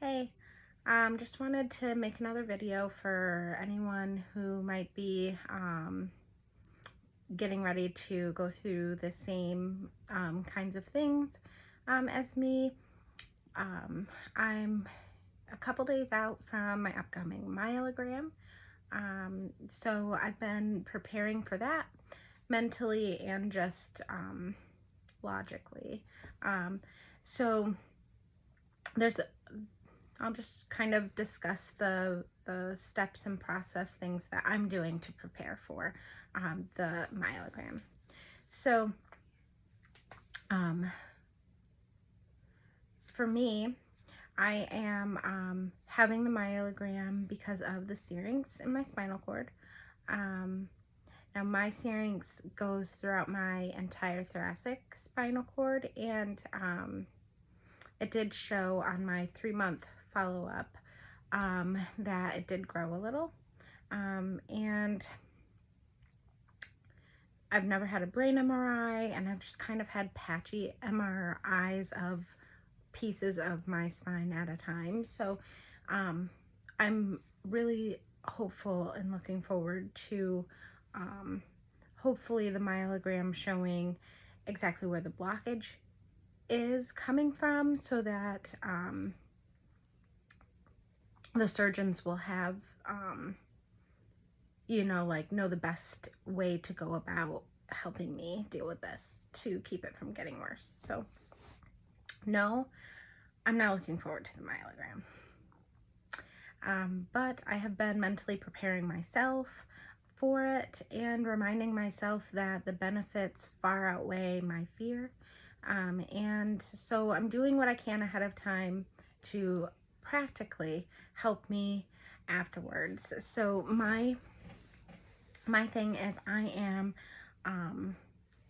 Hey, just wanted to make another video for anyone who might be getting ready to go through the same kinds of things as me. I'm a couple days out from my upcoming myelogram. So I've been preparing for that mentally and just logically. So there's I'll just kind of discuss the steps and process things that I'm doing to prepare for the myelogram. So for me, I am having the myelogram because of the syrinx in my spinal cord. Now my syrinx goes throughout my entire thoracic spinal cord, and it did show on my 3-month follow-up that it did grow a little. And I've never had a brain MRI, and I've just kind of had patchy MRIs of pieces of my spine at a time. So I'm really hopeful and looking forward to hopefully the myelogram showing exactly where the blockage is coming from, so that the surgeons will have know the best way to go about helping me deal with this to keep it from getting worse. So no, I'm not looking forward to the myelogram. But I have been mentally preparing myself for it and reminding myself that the benefits far outweigh my fear. And so I'm doing what I can ahead of time to practically help me afterwards. So my thing is I am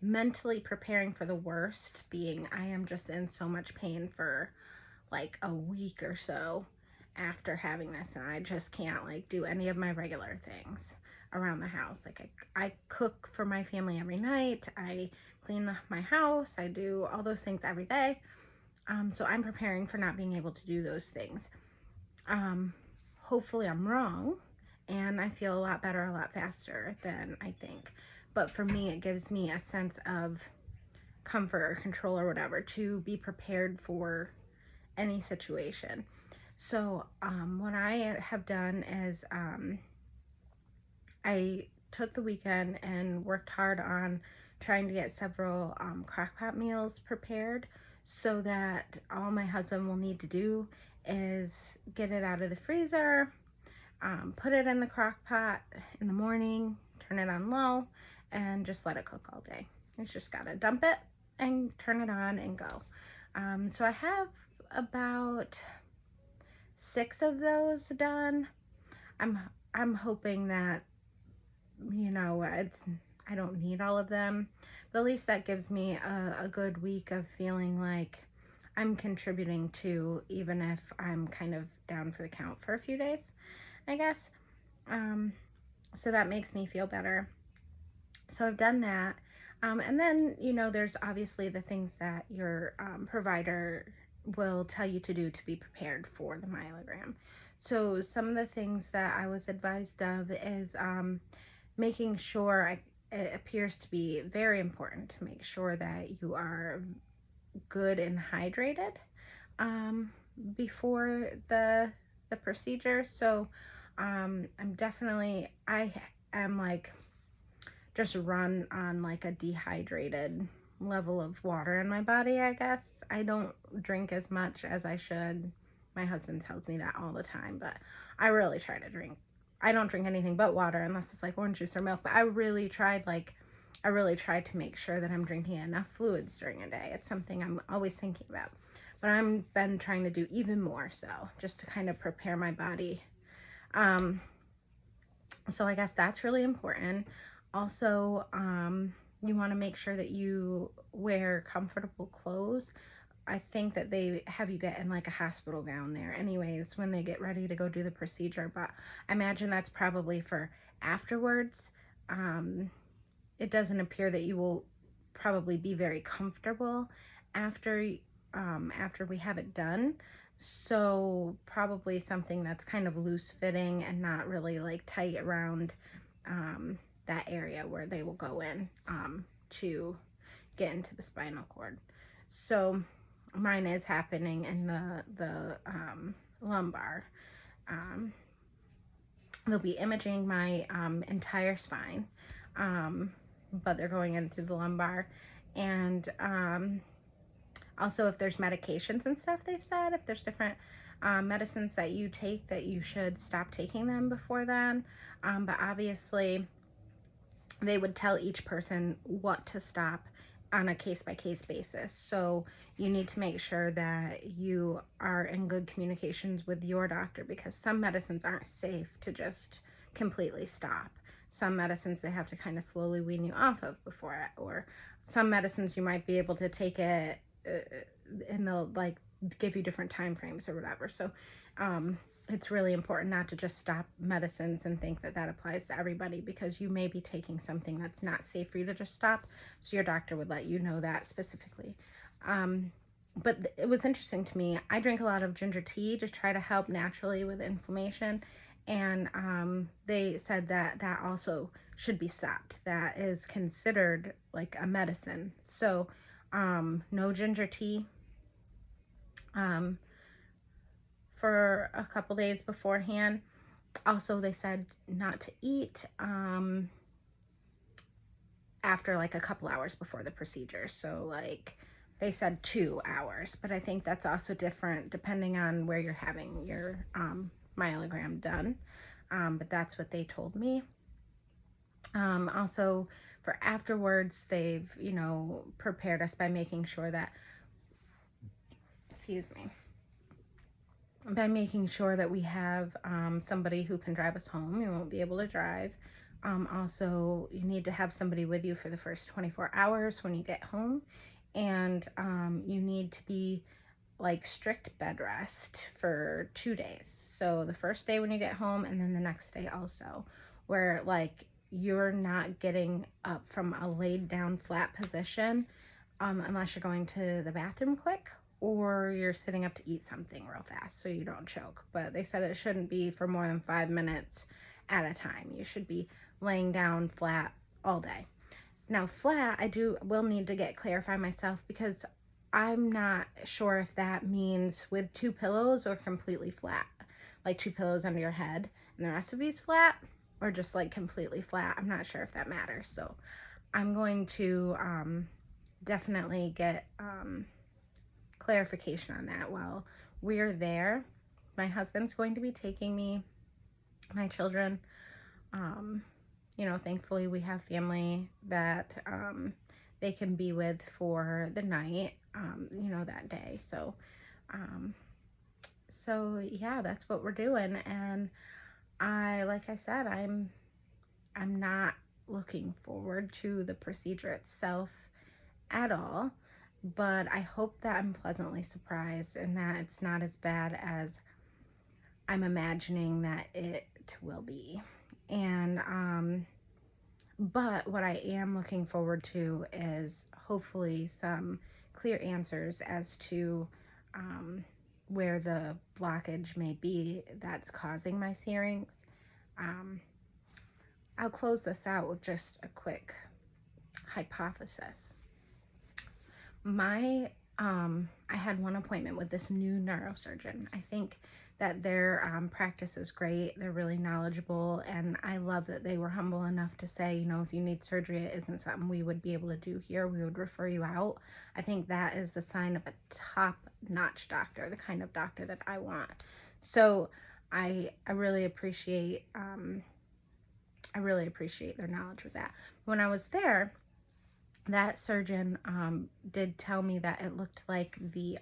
mentally preparing for the worst, being I am just in so much pain for like a week or so after having this, and I just can't like do any of my regular things around the house. Like I cook for my family every night, I clean my house, I do all those things every day. So I'm preparing for not being able to do those things. Hopefully I'm wrong and I feel a lot better a lot faster than I think. But for me, it gives me a sense of comfort or control or whatever to be prepared for any situation. So what I have done is I took the weekend and worked hard on trying to get several crock-pot meals prepared, so that all my husband will need to do is get it out of the freezer, put it in the crock pot in the morning, turn it on low, and just let it cook all day. It's just gotta dump it and turn it on and go. So I have about 6 of those done. I'm hoping that, I don't need all of them, but at least that gives me a good week of feeling like I'm contributing to, even if I'm kind of down for the count for a few days, I guess. So that makes me feel better. So I've done that. And then, there's obviously the things that your provider will tell you to do to be prepared for the myelogram. So some of the things that I was advised of is making sure, it appears to be very important to make sure that you are good and hydrated before the procedure. So I am like just run on like a dehydrated level of water in my body, I guess. I don't drink as much as I should. My husband tells me that all the time, but I really try to drink. I don't drink anything but water unless it's like orange juice or milk, but I really tried to make sure that I'm drinking enough fluids during a day. It's something I'm always thinking about, but I've been trying to do even more so, just to kind of prepare my body. So I guess that's really important. Also, you want to make sure that you wear comfortable clothes. I think that they have you get in like a hospital gown there anyways when they get ready to go do the procedure, but I imagine that's probably for afterwards. It doesn't appear that you will probably be very comfortable after we have it done. So probably something that's kind of loose fitting and not really like tight around that area where they will go in to get into the spinal cord. So mine is happening in the lumbar. Um, they'll be imaging my entire spine, but they're going in through the lumbar. And also, if there's medications and stuff, they've said if there's different medicines that you take, that you should stop taking them before then. But obviously, they would tell each person what to stop on a case-by-case basis. So you need to make sure that you are in good communications with your doctor, because some medicines aren't safe to just completely stop. Some medicines they have to kind of slowly wean you off of before it, or some medicines you might be able to take it and they'll like give you different time frames or whatever. So it's really important not to just stop medicines and think that that applies to everybody, because you may be taking something that's not safe for you to just stop. So your doctor would let you know that specifically. But it was interesting to me. I drink a lot of ginger tea to try to help naturally with inflammation. And they said that that also should be stopped. That is considered like a medicine. So no ginger tea. For a couple days beforehand. Also, they said not to eat after like a couple hours before the procedure. So like they said 2 hours, but I think that's also different depending on where you're having your myelogram done. But that's what they told me. Also, for afterwards, they've, prepared us by making sure that, excuse me, by making sure that we have somebody who can drive us home. You won't be able to drive. Also, you need to have somebody with you for the first 24 hours when you get home. And you need to be like strict bed rest for 2 days. So the first day when you get home, and then the next day also, where like you're not getting up from a laid down flat position unless you're going to the bathroom quick, or you're sitting up to eat something real fast so you don't choke. But they said it shouldn't be for more than 5 minutes at a time. You should be laying down flat all day. Now, flat, will need to clarify myself, because I'm not sure if that means with 2 pillows or completely flat, like 2 pillows under your head and the rest of you's flat, or just like completely flat. I'm not sure if that matters. So I'm going to definitely get clarification on that while we're there. My husband's going to be taking me, my children. Thankfully we have family that they can be with for the night, that day. So yeah, that's what we're doing. And like I said, I'm not looking forward to the procedure itself at all, but I hope that I'm pleasantly surprised and that it's not as bad as I'm imagining that it will be. And but what I am looking forward to is hopefully some clear answers as to where the blockage may be that's causing my Syrinx. I'll close this out with just a quick hypothesis. I had one appointment with this new neurosurgeon. I think that their practice is great. They're really knowledgeable, and I love that they were humble enough to say, if you need surgery, it isn't something we would be able to do here. We would refer you out. I think that is the sign of a top-notch doctor, the kind of doctor that I want. So I really appreciate their knowledge with that. When I was there, that surgeon did tell me that it looked like the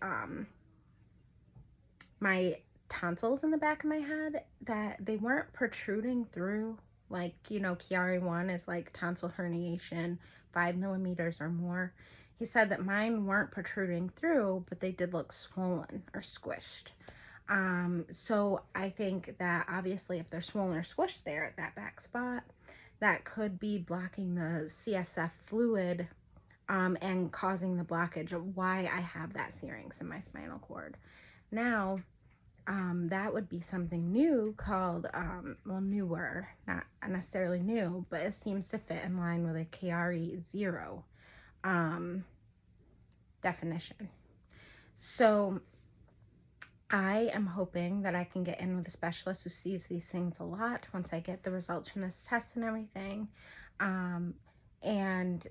my tonsils in the back of my head, that they weren't protruding through, like, Chiari 1 is like tonsil herniation 5 millimeters or more. He said that mine weren't protruding through, but they did look swollen or squished. So I think that obviously if they're swollen or squished there at that back spot, that could be blocking the CSF fluid and causing the blockage of why I have that Syrinx in my spinal cord. Now, that would be something new called, well, newer, not necessarily new, but it seems to fit in line with a KRE0 um, definition. So I am hoping that I can get in with a specialist who sees these things a lot once I get the results from this test and everything. And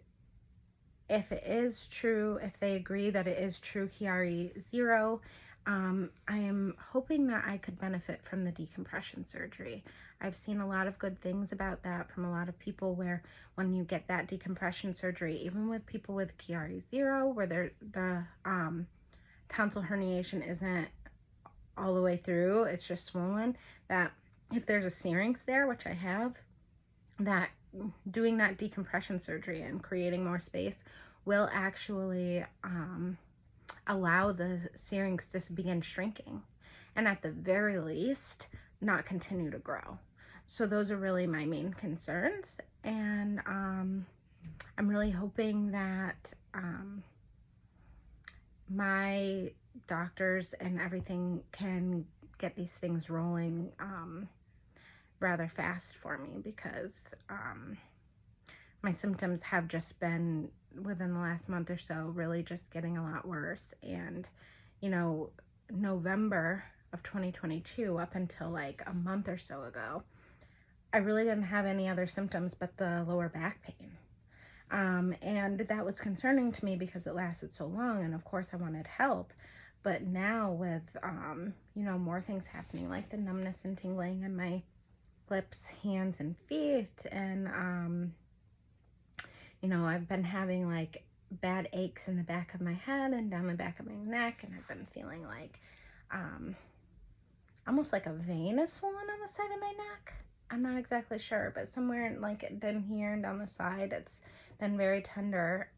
if it is true, if they agree that it is true KRE0, I am hoping that I could benefit from the decompression surgery. I've seen a lot of good things about that from a lot of people, where when you get that decompression surgery, even with people with KRE0, where the tonsil herniation isn't all the way through, it's just swollen, that if there's a syrinx there, which I have, that doing that decompression surgery and creating more space will actually allow the syrinx to begin shrinking, and at the very least not continue to grow. So those are really my main concerns, and I'm really hoping that my doctors and everything can get these things rolling rather fast for me, because my symptoms have just been, within the last month or so, really just getting a lot worse. And November of 2022 up until like a month or so ago, I really didn't have any other symptoms but the lower back pain. And that was concerning to me because it lasted so long, and of course I wanted help. But now with, more things happening, like the numbness and tingling in my lips, hands, and feet, and, I've been having like bad aches in the back of my head and down the back of my neck, and I've been feeling like, almost like a vein is swollen on the side of my neck. I'm not exactly sure, but somewhere like down here and down the side, it's been very tender.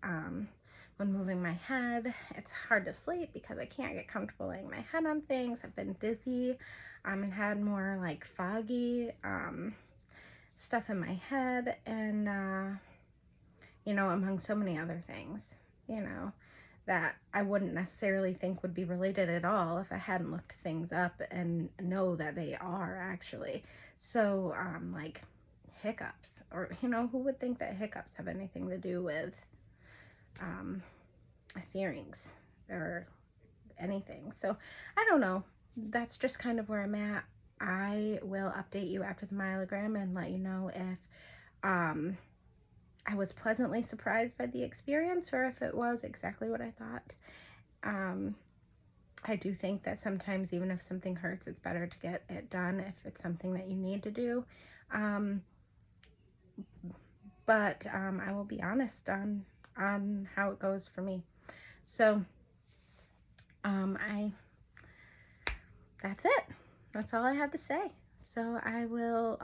When moving my head, it's hard to sleep because I can't get comfortable laying my head on things. I've been dizzy, and had more like foggy stuff in my head, and among so many other things, that I wouldn't necessarily think would be related at all if I hadn't looked things up and know that they are actually. So, like hiccups, or, who would think that hiccups have anything to do with a syrinx or anything? So, I don't know. That's just kind of where I'm at. I will update you after the myelogram and let you know if I was pleasantly surprised by the experience, or if it was exactly what I thought. I do think that sometimes, even if something hurts, it's better to get it done if it's something that you need to do. But I will be honest on how it goes for me. So that's it. That's all I have to say. So I will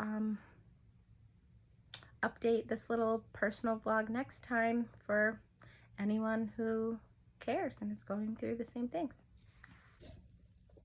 update this little personal vlog next time for anyone who cares and is going through the same things.